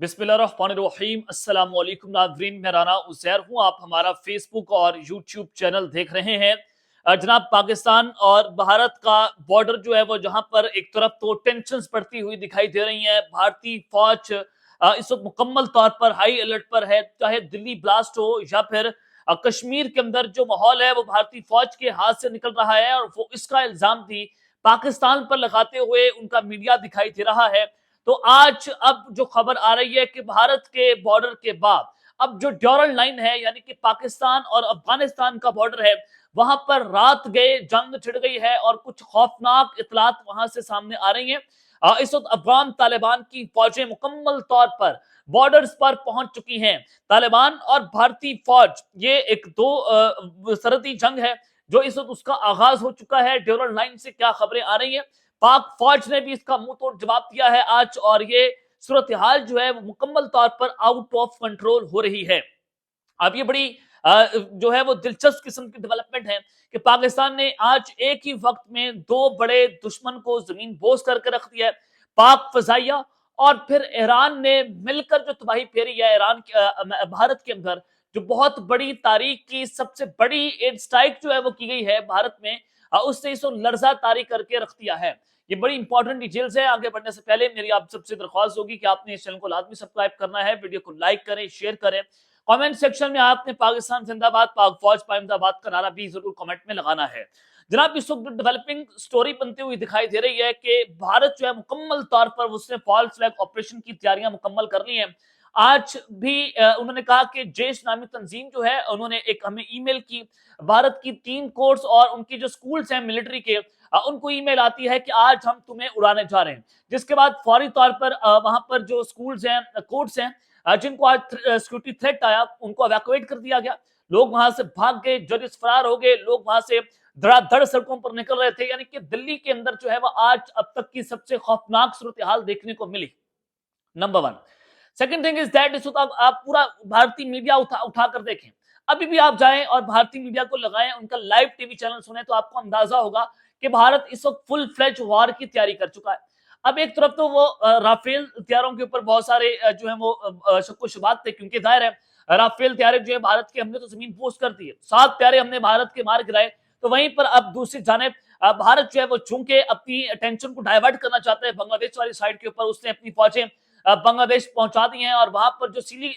बिस्मिल्लाहिर्रहमानिर्रहीम। अस्सलाम वालेकुम नाज़रीन, मैं राना उज़ैर हूँ। आप हमारा फेसबुक और यूट्यूब चैनल देख रहे हैं। जनाब, पाकिस्तान और भारत का बॉर्डर जो है वो जहाँ पर एक तरफ तो टेंशन्स बढ़ती हुई दिखाई दे रही हैं। भारतीय फौज इस वक्त मुकम्मल तौर पर हाई अलर्ट पर है, चाहे दिल्ली ब्लास्ट हो या फिर कश्मीर के अंदर जो माहौल है वो भारतीय फौज के हाथ से निकल रहा है, और वो इसका इल्जाम भी पाकिस्तान पर लगाते हुए उनका मीडिया दिखाई दे रहा है। तो आज अब जो खबर आ रही है कि भारत के बॉर्डर के बाद अब जो ड्यूरल लाइन है, यानी कि पाकिस्तान और अफगानिस्तान का बॉर्डर है, वहां पर रात गए जंग छिड़ गई है और कुछ खौफनाक इतलात वहां से सामने आ रही हैं। इस वक्त अफगान तालिबान की फौजें मुकम्मल तौर पर बॉर्डर्स पर पहुंच चुकी हैं। तालिबान और भारतीय फौज, ये एक दो सरहदी जंग है जो इस वक्त उसका आगाज हो चुका है। ड्यूरल लाइन से क्या खबरें आ रही हैं, पाक फौज ने भी इसका मुंह तोड़ जवाब दिया है आज, और ये सूरत हाल जो है वो मुकम्मल तौर पर आउट ऑफ कंट्रोल हो रही है। अब ये बड़ी जो है वो दिलचस्प किस्म की डेवलपमेंट है कि पाकिस्तान ने आज एक ही वक्त में दो बड़े दुश्मन को जमीन बोस करके रख दिया है। पाक फजाइया और फिर ईरान ने मिलकर जो तबाही फेरी है ईरान भारत के अंदर, जो बहुत बड़ी तारीख की सबसे बड़ी एयर स्ट्राइक जो है वो की गई है भारत में, उससे इसको लर्जा तारी करके रख दिया है। ये बड़ी इंपॉर्टेंट डिटेल्स है। आगे बढ़ने से पहले मेरी आप सबसे दरख्वास्त होगी कि आपने इस चैनल को लाजमी सब्सक्राइब करना है, वीडियो को लाइक करें, शेयर करें। कमेंट सेक्शन में आपने पाकिस्तान जिंदाबाद, पाक फौज पाइंदाबाद का नारा भी जरूर कमेंट में लगाना है। जनाब, इस वक्त डेवलपिंग स्टोरी बनती हुई दिखाई दे रही है कि भारत जो है मुकम्मल तौर पर उसने फॉल्स फ्लैग ऑपरेशन की तैयारियां मुकम्मल कर ली हैं। आज भी उन्होंने कहा कि जैश नामी तंजीम जो है, उन्होंने एक हमें ईमेल की, भारत की 3 कोर्स और उनकी जो स्कूल्स हैं मिलिट्री के, उनको ईमेल आती है कि आज हम तुम्हें उड़ाने जा रहे हैं। जिसके बाद फौरी तौर पर वहां पर जो स्कूल्स हैं, कोर्ट्स हैं, जिनको आज सिक्योरिटी थ्रेट आया, उनको एवैक्यूएट कर दिया गया। लोग वहां से भाग गए, जजेस फरार हो गए, लोग वहां से धड़ाधड़ सड़कों पर निकल रहे थे। यानी कि दिल्ली के अंदर जो है वो आज अब तक की सबसे खौफनाक सूरत हाल देखने को मिली। Number 1। Second thing is that, इस वक्त आप पूरा भारतीय मीडिया उठा कर देखें। अभी भी आप जाएं और भारतीय मीडिया को लगाएं, उनका लाइव टीवी चैनल सुने, तो आपको अंदाजा होगा कि भारत इस वक्त फुल फ्लेज वॉर की तैयारी कर चुका है। अब एक तरफ तो वो राफेल हथियारों के ऊपर बहुत सारे जो है वो शक्को शुबात थे, क्योंकि जाहिर है राफेल हथियार जो है भारत के, हमने तो जमीन पोस्ट कर दी है, 7 हथियार हमने भारत के मार गिराए। तो वहीं पर अब दूसरी जानिब भारत जो है वो चूंकि अपनी अटेंशन को डाइवर्ट करना चाहता है बांग्लादेश वाली साइड के ऊपर, उसने अपनी फौजें बांग्लादेश पहुंचा दी हैं, और वहां पर जो सीली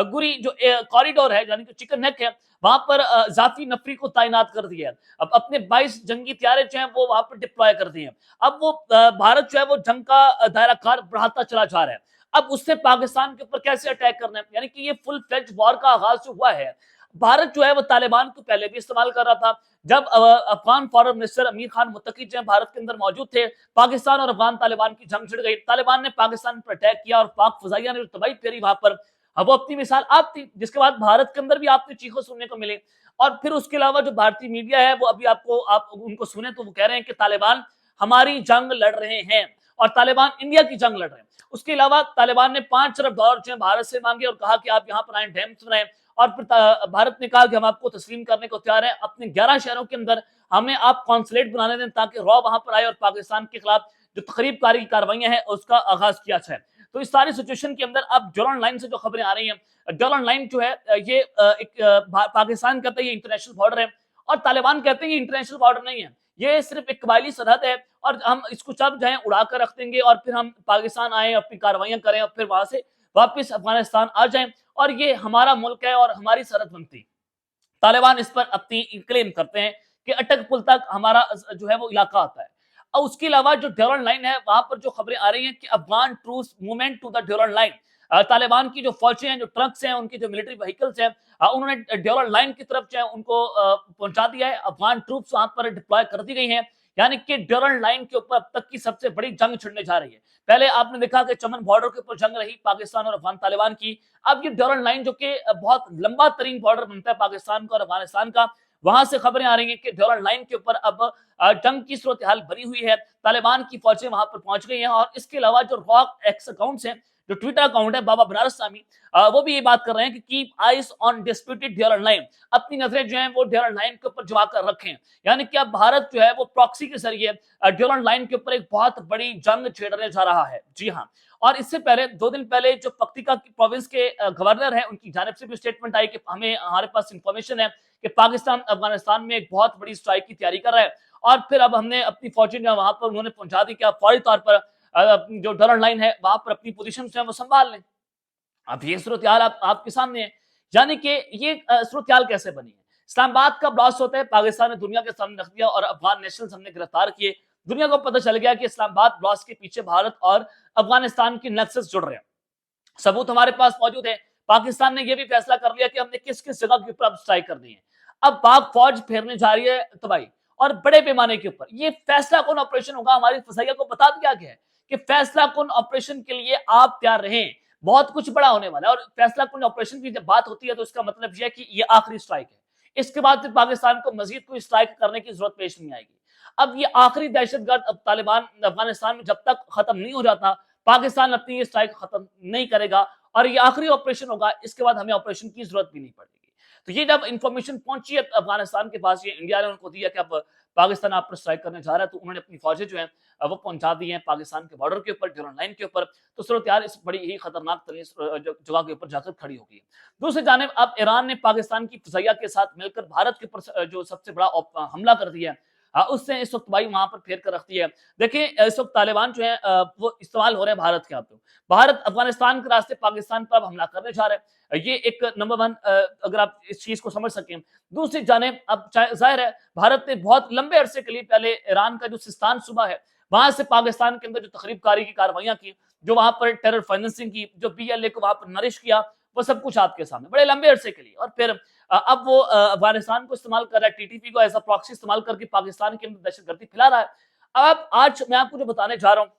गुरी जो कॉरिडोर है, यानी कि चिकन नेक है, वहां पर जाफी नफरी को तैनात कर दिया है। अब अपने 22 जंगी हथियार जो हैं वो वहां पर डिप्लॉय कर दिए हैं। अब वो भारत जो है वो जंग का दायरा कार बढ़ाता चला जा रहा है। अब उससे पाकिस्तान के ऊपर कैसे अटैक करना है, यानी कि ये फुल फ्लेज वॉर का आगाज जो हुआ है। भारत जो है वो तालिबान को पहले भी इस्तेमाल कर रहा था। जब अफगान फॉरेन मिनिस्टर अमीर खान मुत्तकी जो भारत के अंदर मौजूद थे, पाकिस्तान और अफगान तालिबान की जंग छिड़ गई, तालिबान ने पाकिस्तान पर अटैक किया और पाक फजाइया ने जो तबाही फेरी वहां पर, वो अपनी मिसाल आप थी, जिसके बाद भारत के अंदर भी आपने चीखों सुनने को मिली। और फिर उसके अलावा जो भारतीय मीडिया है वो अभी आपको, आप उनको सुने तो वो कह रहे हैं कि तालिबान हमारी जंग लड़ रहे हैं और तालिबान इंडिया की जंग लड़ रहे हैं। उसके अलावा तालिबान ने 5 अरब डॉलर जो है भारत से मांगे और कहा कि आप यहाँ पर आए, डैम्स बनाए, और फिर भारत ने कहा कि हम आपको तस्लीम करने को तैयार हैं। अपने 11 शहरों के अंदर हमें आप कॉन्सुलेट बनाने दें ताकि रॉ वहां पर आए और पाकिस्तान के खिलाफ जो तखरीबकारी की कार्रवाइयां हैं उसका आगाज किया जाए। तो इस सारी सिचुएशन के अंदर अब ड्यूरल लाइन से जो खबरें आ रही हैं, ड्यूरल लाइन जो है ये एक पाकिस्तान कहता है ये इंटरनेशनल बॉर्डर है, और तालिबान कहते हैं ये इंटरनेशनल बॉर्डर नहीं है, ये सिर्फ एक कबायली सरहद है, और हम इसको सब जो है उड़ा कर रख देंगे और फिर हम पाकिस्तान आए, अपनी कार्रवाइयां करें और फिर वहां से वापस अफगानिस्तान आ जाएं, और ये हमारा मुल्क है और हमारी सरहद बनती। तालिबान इस पर अपनी क्लेम करते हैं कि अटक पुल तक हमारा जो है वो इलाका आता है। और उसके अलावा जो ड्यूरल लाइन है वहां पर जो खबरें आ रही हैं कि Afghan troops movement to the Durand line, Taliban की जो फौजें हैं, जो ट्रक्स हैं, उनकी जो मिलिट्री व्हीकल्स हैं, उन्होंने ड्यूरल लाइन की तरफ जो है उनको पहुंचा दिया है। अफगान ट्रूप्स वहां पर डिप्लॉय कर दी गई हैं, यानी कि ड्यूरल लाइन के ऊपर अब तक की सबसे बड़ी जंग छिड़ने जा रही है। पहले आपने देखा कि चमन बॉर्डर के ऊपर जंग रही पाकिस्तान और अफगान तालिबान की। अब ये ड्यूरल लाइन जो कि बहुत लंबा तरीन बॉर्डर बनता है पाकिस्तान का और अफगानिस्तान का, वहां से खबरें आ रही हैं कि ड्यूरल लाइन के ऊपर अब जंग की सूरत हाल बनी हुई है। तालिबान की फौजें वहां पर पहुंच गई हैं, और इसके अलावा जो रॉक एक्स अकाउंट्स हैं, जो ट्विटर अकाउंट है बाबा बनारस स्वामी, वो भी ये बात कर रहे हैं कि keep eyes on disputed ड्यूरल line, अपनी नजरें जो हैं वो ड्यूरल लाइन के ऊपर जमा कर रखें। यानी कि अब भारत जो है वो प्रॉक्सी के जरिए ड्यूरल लाइन के ऊपर एक बहुत बड़ी जंग छेड़ने जा रहा है। जी हाँ, और इससे पहले 2 दिन पहले जो पक्तिका की प्रोविंस के गवर्नर है उनकी जानिब से भी स्टेटमेंट आई कि हमारे पास इंफॉर्मेशन है कि पाकिस्तान अफगानिस्तान में एक बहुत बड़ी स्ट्राइक की तैयारी कर रहा है, और फिर अब हमने अपनी फौजें जो वहां पर उन्होंने पहुंचा दी कि आप फौरी तौर पर जो ड्यूरल लाइन है वहां पर अपनी पोजीशन जो है वो संभाल लें। अब ये सूरत हाल आपके सामने है। यानी कि ये सूरत हाल कैसे बनी है? इस्लामाबाद का ब्लास्ट होता है, पाकिस्तान ने दुनिया के सामने रख दिया और अफगान नेशनल्स हमने गिरफ्तार किए। दुनिया को पता चल गया कि इस्लामाबाद ब्लास्ट के पीछे भारत और अफगानिस्तान की नेक्सस जुड़ रहे हैं। सबूत हमारे पास मौजूद है। पाकिस्तान ने यह भी फैसला कर लिया कि हमने किस किस जगह के ऊपर अब स्ट्राइक करनी है। अब पाक फौज फेरने जा रही है तबाही और बड़े पैमाने के ऊपर। ये फैसला कौन ऑपरेशन होगा, हमारी फसैया को बता दिया गया है कि फैसला कौन ऑपरेशन के लिए आप तैयार रहें, बहुत कुछ बड़ा होने वाला है। और फैसला कौन ऑपरेशन की जब बात होती है तो इसका मतलब यह है कि ये आखिरी स्ट्राइक है। इसके बाद फिर पाकिस्तान को मजीद कोई स्ट्राइक करने की जरूरत पेश नहीं आएगी। अब ये आखिरी दहशतगर्द अब तालिबान अफगानिस्तान में जब तक खत्म नहीं हो जाता, पाकिस्तान अपनी ये स्ट्राइक खत्म नहीं करेगा और ये आखिरी ऑपरेशन होगा। इसके बाद हमें ऑपरेशन की जरूरत भी नहीं पड़ेगी। तो ये जब इंफॉर्मेशन पहुंची है अफगानिस्तान के पास, ये इंडिया ने उनको दिया कि अब पाकिस्तान आप पर स्ट्राइक करने जा रहा है, तो उन्होंने अपनी फौजें जो है वो पहुंचा दी हैं पाकिस्तान के बॉर्डर के ऊपर, ड्यूरल लाइन के ऊपर। तो सूरत हाल इस बड़ी ही खतरनाक तरीन जगह के ऊपर जाकर खड़ी हो गई है। दूसरी जानिब अब ईरान ने पाकिस्तान की फज़ैया के साथ मिलकर भारत के ऊपर जो सबसे बड़ा हमला कर दिया है, उससे इस वक्त भाई वहां पर फेर कर रखती है। देखिए इस वक्त तालिबान जो है वो इस्तेमाल हो रहे हैं भारत के। आप भारत अफगानिस्तान के रास्ते पाकिस्तान पर अब हमला करने जा रहे हैं। ये एक नंबर 1 अगर आप इस चीज को समझ सकें। दूसरी जानिब अब जाहिर है भारत ने बहुत लंबे अरसे के लिए पहले ईरान का जो सिस्तान सूबा है वहां से पाकिस्तान के अंदर जो तखरीबकारी की कार्रवाइयां की, जो वहां पर टेरर फाइनेंसिंग की, जो PLA को वहां पर नरिश किया, वो सब कुछ आपके सामने बड़े लंबे अरसे के लिए। और फिर अब वो अफगानिस्तान को इस्तेमाल कर रहा है, TTP को एज अ प्रॉक्सी इस्तेमाल करके पाकिस्तान के अंदर दहशतगर्दी फैला रहा है। अब आज मैं आपको जो बताने जा रहा हूँ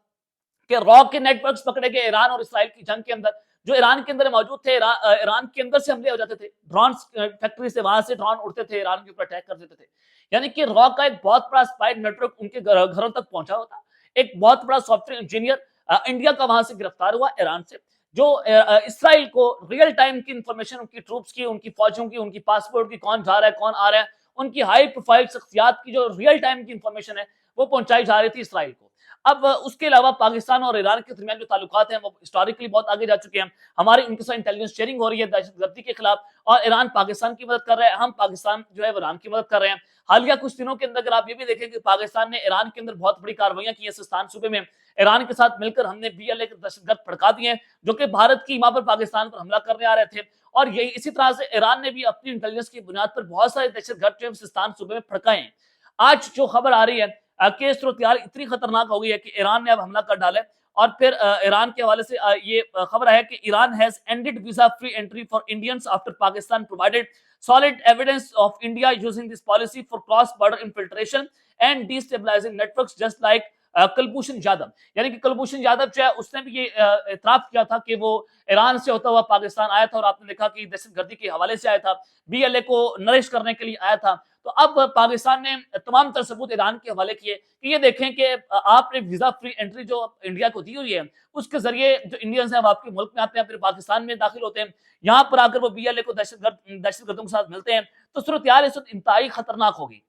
कि रॉ के नेटवर्क्स पकड़े गए ईरान और इसराइल की जंग के अंदर, जो ईरान के अंदर मौजूद थे। ईरान के अंदर से हमले हो जाते थे, ड्रोन फैक्ट्री से वहां से ड्रोन उड़ते थे, ईरान के ऊपर अटैक कर देते थे। यानी कि रॉ का एक बहुत बड़ा स्पाई नेटवर्क उनके घरों तक पहुंचा होता। एक बहुत बड़ा सॉफ्टवेयर इंजीनियर इंडिया का वहां से गिरफ्तार हुआ ईरान से, जो इसराइल को रियल टाइम की इंफॉर्मेशन उनकी ट्रूप्स की, उनकी फौजों की, उनकी पासपोर्ट की, कौन जा रहा है कौन आ रहा है, उनकी हाई प्रोफाइल शख्सियात की जो रियल टाइम की इंफॉर्मेशन है वो पहुंचाई जा रही थी इसराइल को। अब उसके अलावा पाकिस्तान और ईरान के दरमियान जो ताल्लुकात हैं वो हिस्टोरिकली बहुत आगे जा चुके हैं। हमारी उनके साथ इंटेलिजेंस शेयरिंग हो रही है दहशतगर्दी के खिलाफ, और ईरान पाकिस्तान की मदद कर रहा है, हम पाकिस्तान जो है ईरान की मदद कर रहे हैं। हालिया कुछ दिनों के अंदर अगर आप ये भी देखें कि पाकिस्तान ने ईरान के अंदर बहुत बड़ी कार्रवाइयां की है सिस्तान सूबे में। ईरान के साथ मिलकर हमने PLA के दहशतगर्द भड़का दिए हैं जो कि भारत की वहां पर पाकिस्तान पर हमला करने आ रहे थे। और यही इसी तरह से ईरान ने भी अपनी इंटेलिजेंस की बुनियाद पर बहुत सारे दहशतगर्द जो सिस्तान सूबे में भड़काए हैं। आज जो खबर आ रही है कि सूरत इतनी खतरनाक हो गई है कि ईरान ने अब हमला कर डाला है। और फिर ईरान के हवाले से ये खबर है कि Iran has ended visa free entry for Indians after Pakistan provided solid evidence of India using this policy for cross-border infiltration and destabilizing networks, just like Kulbhushan Yadav. यानी कि कुलभूषण यादव जो है उसने भी ये इतराफ किया था कि वो ईरान से होता हुआ पाकिस्तान आया था, और आपने देखा कि दहशतगर्दी के हवाले से आया था, PLA को नरिश करने के लिए आया था। तो अब पाकिस्तान ने तमाम तर सबूत ईरान के हवाले किए कि ये देखें कि आपने वीजा फ्री एंट्री जो इंडिया को दी हुई है उसके जरिए जो इंडियंस हैं वो आपके मुल्क में आते हैं, फिर पाकिस्तान में दाखिल होते हैं, यहाँ पर आकर वो PLA को दहशतगर्दों के साथ मिलते हैं। तो सूरत हाल इस वक्त इंतहाई खतरनाक होगी।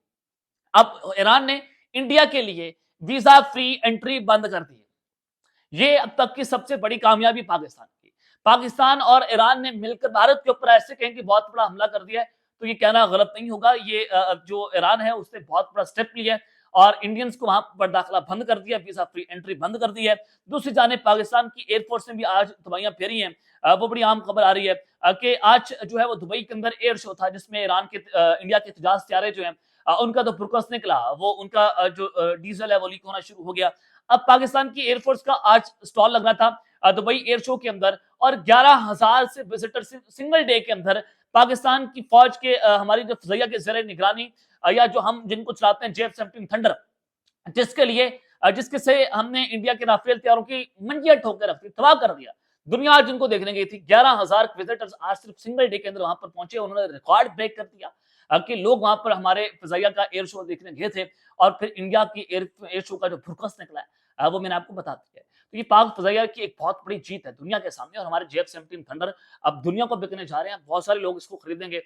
अब ईरान ने इंडिया के लिए वीजा फ्री एंट्री बंद कर दी है। ये अब तक की सबसे बड़ी कामयाबी पाकिस्तान की। पाकिस्तान और ईरान ने मिलकर भारत के ऊपर ऐसे कहें कि बहुत बड़ा हमला कर दिया है, तो ये कहना गलत नहीं होगा। ये जो ईरान है उसने बहुत बड़ा स्टेप लिया है और इंडियंस को वहां पर दाखिला बंद कर दिया, वीजा फ्री एंट्री बंद कर दी है। दूसरी जानिब पाकिस्तान की एयरफोर्स ने भी आज दवाइयां फेरी हैं। वो बड़ी आम खबर आ रही है कि आज जो है वो दुबई के अंदर एयर शो था जिसमें ईरान के इंडिया के एहतजाज सियारे जो हैं उनका तो फुरकस निकला, वो उनका जो डीजल है वो लीक होना शुरू हो गया। अब पाकिस्तान की एयरफोर्स का आज स्टॉल लग रहा था दुबई एयर शो के अंदर, और 11,000 से विजिटर सिंगल डे के अंदर पाकिस्तान की फौज के हमारी जो फज़ैया के ज़रिए निगरानी या जो हम जिनको चलाते हैं JF-17 थंडर, जिसके लिए जिसके से हमने इंडिया के राफेल तैयारों की मंजियां ठोक कर रखी, तबाह कर दिया। दुनिया आज जिनको देखने गई थी, 11,000 विजिटर्स आज सिर्फ सिंगल डे के अंदर वहां पर पहुंचे। उन्होंने रिकॉर्ड ब्रेक कर दिया कि लोग वहां पर हमारे फज़ैया का एयर शो देखने गए थे, और फिर इंडिया की एयर शो का जो फुरकस निकला है वो मैंने आपको बता दिया। تو یہ پاک فضائیہ کی ایک بہت بڑی جیت ہے دنیا کے سامنے، اور ہمارے JF-17 تھنڈر اب دنیا کو بکنے جا رہے ہیں، بہت سارے لوگ اس کو خریدیں گے،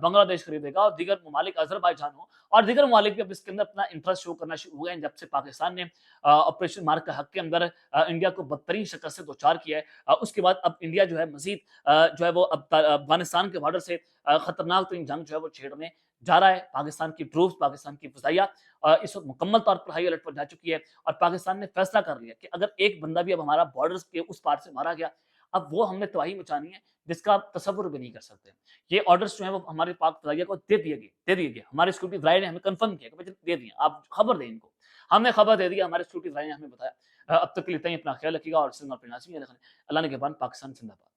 بنگلہ دیش خریدے گا اور دیگر ممالک، آذربائیجان ہو اور دیگر ممالک بھی اب اس کے اندر اپنا انٹرسٹ شو کرنا شروع ہو گئے ہیں جب سے پاکستان نے آپریشن مارک کا حق کے اندر انڈیا کو بدترین شکست سے دوچار کیا ہے۔ اس کے بعد اب انڈیا جو ہے مزید جو ہے وہ اب افغانستان کے بارڈر سے خطرناک ترین جنگ جو ہے وہ چھیڑنے جا رہا ہے۔ پاکستان کی ٹروپس، پاکستان کی فضائیہ اس وقت مکمل طور پر ہائی الرٹ پر جا چکی ہے، اور پاکستان نے فیصلہ کر لیا کہ اگر ایک بندہ بھی اب ہمارا بارڈر کے اس پار سے مارا گیا، اب وہ ہم نے تباہی مچانی ہے جس کا آپ تصور بھی نہیں کر سکتے۔ یہ آرڈرز جو ہیں وہ ہمارے پاک فضائیہ کو دے دیے گئے، ہمارے سیکورٹی فضائیہ نے ہمیں کنفرم کیا کہ دے دیے، آپ خبر دیں ان کو۔ ہم نے خبر دے دی، ہمارے سیکورٹی فضائیہ نے ہمیں بتایا۔ اب تک کے لیے اتنا ہی، اپنا خیال رکھیے گا اور اللہ نے کے بعد پاکستان زندہ باد۔